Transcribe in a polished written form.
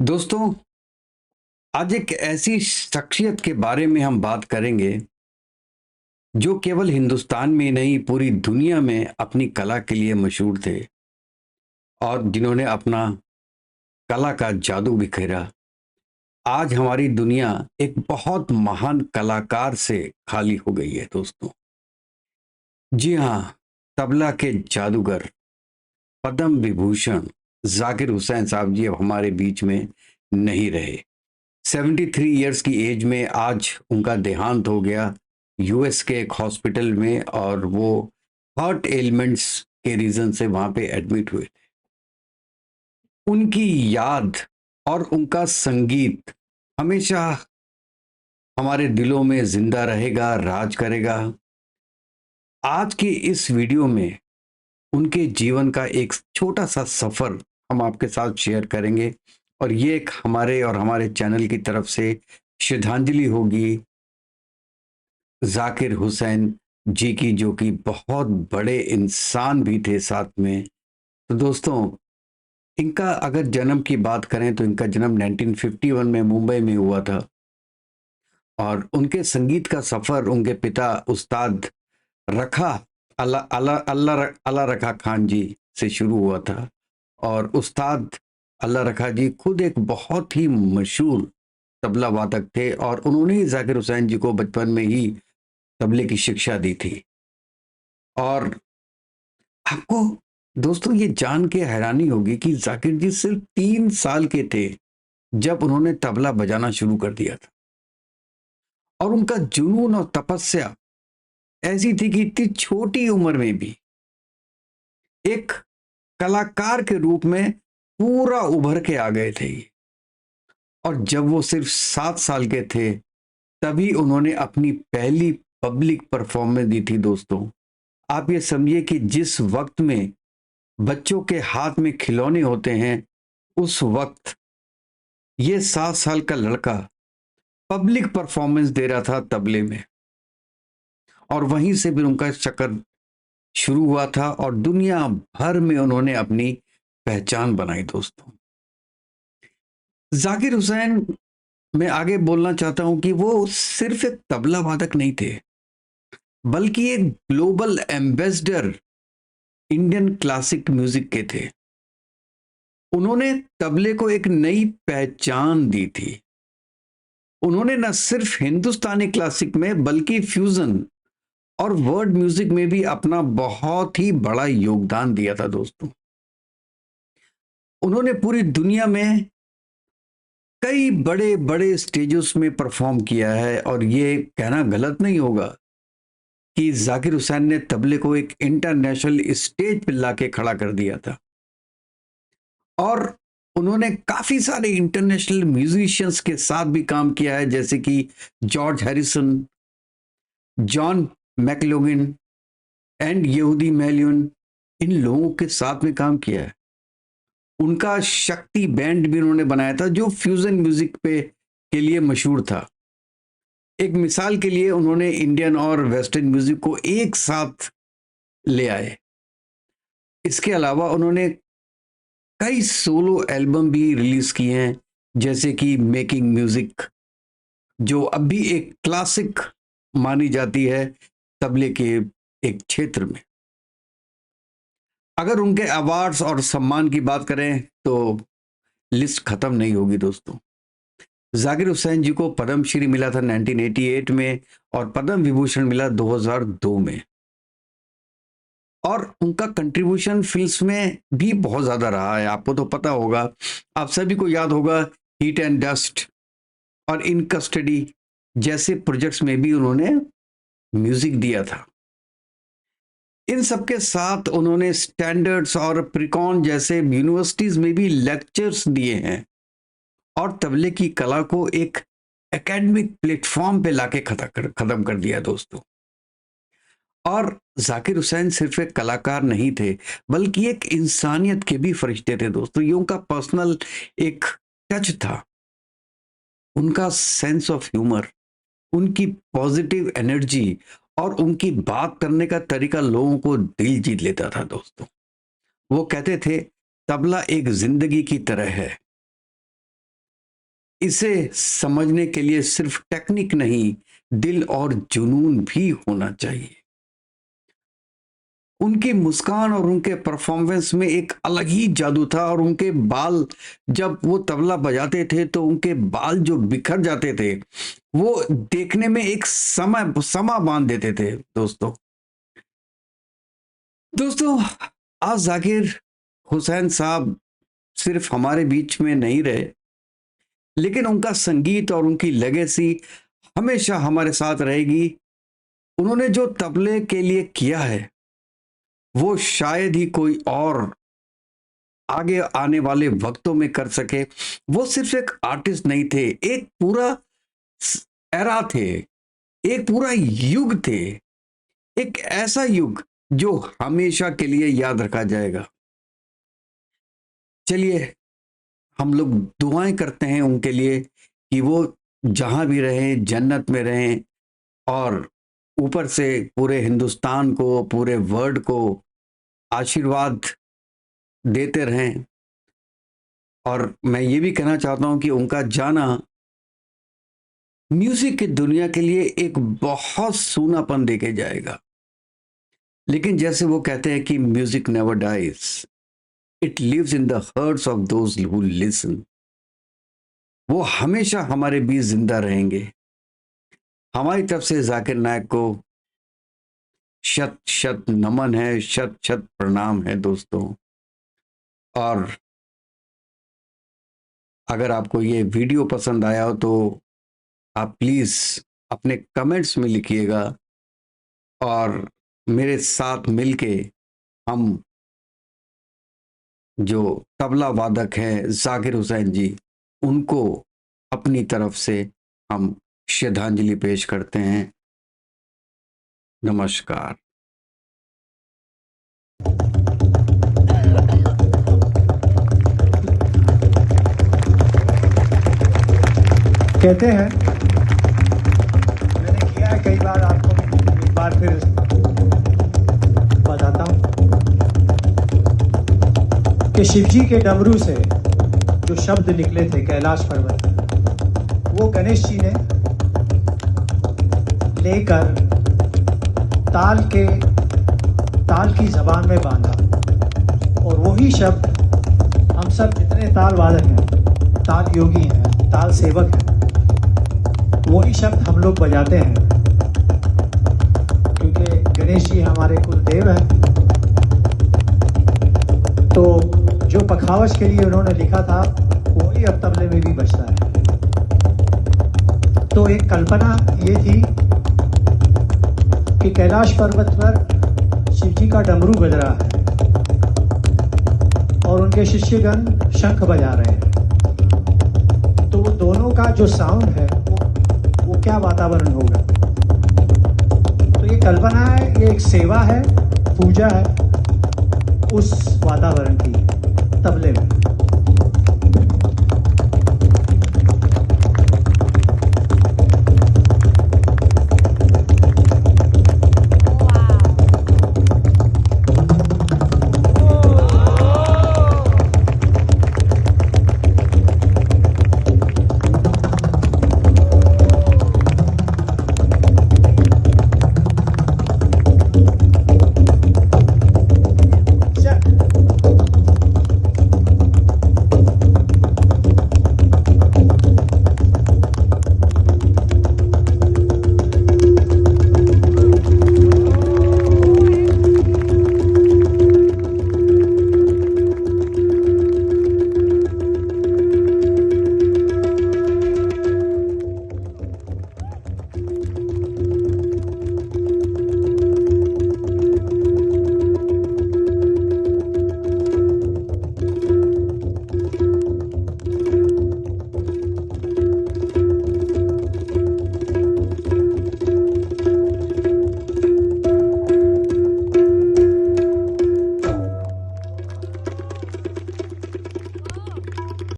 दोस्तों, आज एक ऐसी शख्सियत के बारे में हम बात करेंगे जो केवल हिंदुस्तान में नहीं पूरी दुनिया में अपनी कला के लिए मशहूर थे और जिन्होंने अपना कला का जादू बिखेरा। आज हमारी दुनिया एक बहुत महान कलाकार से खाली हो गई है दोस्तों। जी हाँ, तबला के जादूगर पद्म विभूषण जाकिर हुसैन साहब जी अब हमारे बीच में नहीं रहे। 73 इयर्स की एज में आज उनका देहांत हो गया यूएस के एक हॉस्पिटल में, और वो हार्ट एलिमेंट्स के रीजन से वहां पे एडमिट हुए थे। उनकी याद और उनका संगीत हमेशा हमारे दिलों में जिंदा रहेगा, राज करेगा। आज की इस वीडियो में उनके जीवन का एक छोटा सा सफर हम आपके साथ शेयर करेंगे, और ये एक हमारे और हमारे चैनल की तरफ से श्रद्धांजलि होगी जाकिर हुसैन जी की, जो कि बहुत बड़े इंसान भी थे साथ में। तो दोस्तों, इनका अगर जन्म की बात करें तो इनका जन्म 1951 में मुंबई में हुआ था, और उनके संगीत का सफर उनके पिता उस्ताद रखा अल्लाह अल्लाह अल्लाह अल्लाह रखा खान जी से शुरू हुआ था। और उस्ताद अल्लाह रखा जी खुद एक बहुत ही मशहूर तबला वादक थे, और उन्होंने ही जाकिर हुसैन जी को बचपन में ही तबले की शिक्षा दी थी। और आपको दोस्तों ये जान के हैरानी होगी कि जाकिर जी सिर्फ 3 साल के थे जब उन्होंने तबला बजाना शुरू कर दिया था, और उनका जुनून और तपस्या ऐसी थी कि इतनी छोटी उम्र में भी एक कलाकार के रूप में पूरा उभर के आ गए थे। और जब वो सिर्फ 7 साल के थे तभी उन्होंने अपनी पहली पब्लिक परफॉर्मेंस दी थी दोस्तों। आप ये समझिए कि जिस वक्त में बच्चों के हाथ में खिलौने होते हैं, उस वक्त ये 7 साल का लड़का पब्लिक परफॉर्मेंस दे रहा था तबले में, और वहीं से फिर उनका चक्कर शुरू हुआ था और दुनिया भर में उन्होंने अपनी पहचान बनाई दोस्तों। जाकिर हुसैन, मैं आगे बोलना चाहता हूं कि वो सिर्फ एक तबला वादक नहीं थे, बल्कि एक global ambassador Indian classic music के थे। उन्होंने तबले को एक नई पहचान दी थी। उन्होंने न सिर्फ हिंदुस्तानी क्लासिक में बल्कि फ्यूजन और वर्ल्ड म्यूजिक में भी अपना बहुत ही बड़ा योगदान दिया था दोस्तों। उन्होंने पूरी दुनिया में कई बड़े बड़े स्टेजेस में परफॉर्म किया है, और ये कहना गलत नहीं होगा कि जाकिर हुसैन ने तबले को एक इंटरनेशनल स्टेज पर लाके खड़ा कर दिया था। और उन्होंने काफी सारे इंटरनेशनल म्यूजिशियंस के साथ भी काम किया है, जैसे कि जॉर्ज हैरिसन, जॉन मैकलोगिन एंड यहूदी मेलियन। इन लोगों के साथ में काम किया है। उनका शक्ति बैंड भी उन्होंने बनाया था जो फ्यूजन म्यूजिक पे के लिए मशहूर था। एक मिसाल के लिए उन्होंने इंडियन और वेस्टर्न म्यूजिक को एक साथ ले आए। इसके अलावा उन्होंने कई सोलो एल्बम भी रिलीज किए हैं, जैसे कि मेकिंग म्यूजिक, जो अब भी एक क्लासिक मानी जाती है तबले के एक क्षेत्र में। अगर उनके अवार्ड्स और सम्मान की बात करें तो लिस्ट खत्म नहीं होगी दोस्तों। जाकिर हुसैन जी को पद्मश्री मिला था 1988 में, और पद्म विभूषण मिला 2002 में। और उनका कंट्रीब्यूशन फिल्म्स में भी बहुत ज्यादा रहा है। आपको तो पता होगा, आप सभी को याद होगा, हीट एंड डस्ट और इन कस्टडी जैसे प्रोजेक्ट्स में भी उन्होंने म्यूजिक दिया था। इन सबके साथ उन्होंने स्टैंडर्ड्स और प्रिकॉन जैसे यूनिवर्सिटीज में भी लेक्चर्स दिए हैं, और तबले की कला को एक एकेडमिक प्लेटफॉर्म पे लाके खत्म कर दिया दोस्तों। और जाकिर हुसैन सिर्फ एक कलाकार नहीं थे, बल्कि एक इंसानियत के भी फरिश्ते थे दोस्तों। ये उनका पर्सनल एक टच था। उनका सेंस ऑफ ह्यूमर, उनकी पॉजिटिव एनर्जी और उनकी बात करने का तरीका लोगों को दिल जीत लेता था दोस्तों। वो कहते थे, तबला एक जिंदगी की तरह है, इसे समझने के लिए सिर्फ टेक्निक नहीं, दिल और जुनून भी होना चाहिए। उनकी मुस्कान और उनके परफॉर्मेंस में एक अलग ही जादू था, और उनके बाल, जब वो तबला बजाते थे तो उनके बाल जो बिखर जाते थे, वो देखने में एक समा बांध देते थे। दोस्तों आज जाकिर हुसैन साहब सिर्फ हमारे बीच में नहीं रहे, लेकिन उनका संगीत और उनकी लेगेसी हमेशा हमारे साथ रहेगी। उन्होंने जो तबले के लिए किया है वो शायद ही कोई और आगे आने वाले वक्तों में कर सके। वो सिर्फ एक आर्टिस्ट नहीं थे, एक पूरा एरा थे, एक पूरा युग थे, एक ऐसा युग जो हमेशा के लिए याद रखा जाएगा। चलिए हम लोग दुआएं करते हैं उनके लिए कि वो जहां भी रहें जन्नत में रहें, और ऊपर से पूरे हिंदुस्तान को, पूरे वर्ल्ड को आशीर्वाद देते रहें। और मैं ये भी कहना चाहता हूं कि उनका जाना म्यूजिक की दुनिया के लिए एक बहुत सूनापन देके जाएगा, लेकिन जैसे वो कहते हैं कि music never dies, it lives in the hearts of those who listen. वो हमेशा हमारे बीच जिंदा रहेंगे। हमारी तरफ से जाकिर नायक को शत शत नमन है, शत शत प्रणाम है दोस्तों। और अगर आपको ये वीडियो पसंद आया हो तो आप प्लीज अपने कमेंट्स में लिखिएगा, और मेरे साथ मिलके हम जो तबला वादक हैं जाकिर हुसैन जी, उनको अपनी तरफ से हम श्रद्धांजलि पेश करते हैं। नमस्कार। कहते हैं, मैंने किया है कई बार, आपको एक बार फिर बताता हूँ कि शिवजी के डमरू से जो शब्द निकले थे कैलाश पर्वत पर, वो गणेश जी ने लेकर ताल की जबान में बांधा, और वही शब्द हम सब जितने ताल वादक हैं, ताल योगी हैं, ताल सेवक हैं, वही शब्द हम लोग बजाते हैं, क्योंकि गणेश जी हमारे कुल देव हैं। तो जो पखावज के लिए उन्होंने लिखा था वही अब तबले में भी बजता है। तो एक कल्पना ये थी कि कैलाश पर्वत पर शिव जी का डमरू बज रहा है और उनके शिष्यगण शंख बजा रहे हैं, तो वो दोनों का जो साउंड है वो क्या वातावरण होगा। तो ये कल्पना है, ये एक सेवा है, पूजा है उस वातावरण की तबले में।